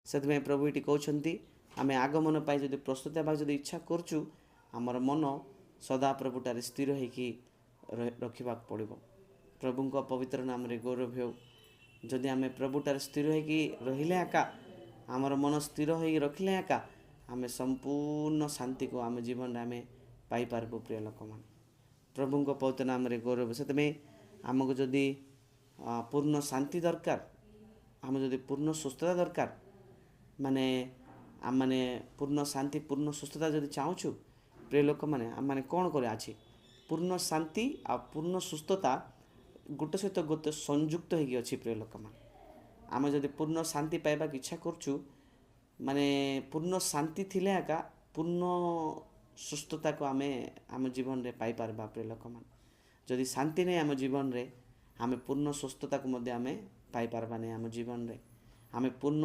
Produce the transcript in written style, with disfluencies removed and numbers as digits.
से प्रभु ये कहते आम आगमन पर जब प्रस्तुत होगा जब इच्छा करूँ आमर मन सदा प्रभुटार स्थिर होकर रखा पड़ो। प्रभु पवित्र नाम रे गौरव हो। जदि आम प्रभुटार स्थिर होकर रहिले एका आमर मन स्थिर हो रखिले एका आम संपूर्ण शांति को आम जीवन में आम पाइपारबू। प्रिय लोक मान प्रभु पवित्र नाम रे गौरव। से आमको जदि पूर्ण शांति दरकार आम जदि पूर्ण सुस्थता दरकार माने आम माने पूर्ण शांति पूर्ण सुस्थता जदि चाहूँ प्रिय लोक मैंने आम मैंने कौन कर पूर्ण शांति आ पूर्ण सुस्थता गोटे सहित गोटे संयुक्त होगी। प्रिय लोक मान आम जदि पूर्ण शांति पाइबा इच्छा करूँ माने पूर्ण शांति थिले एका पूर्ण सुस्थता को आम आम जीवन में पाइपारबा। प्रिय लोक मान जदि शांति नहीं आम जीवन में आम पूर्ण सुस्थता को आम पाइपारबा नहीं। आम जीवन में आम पूर्ण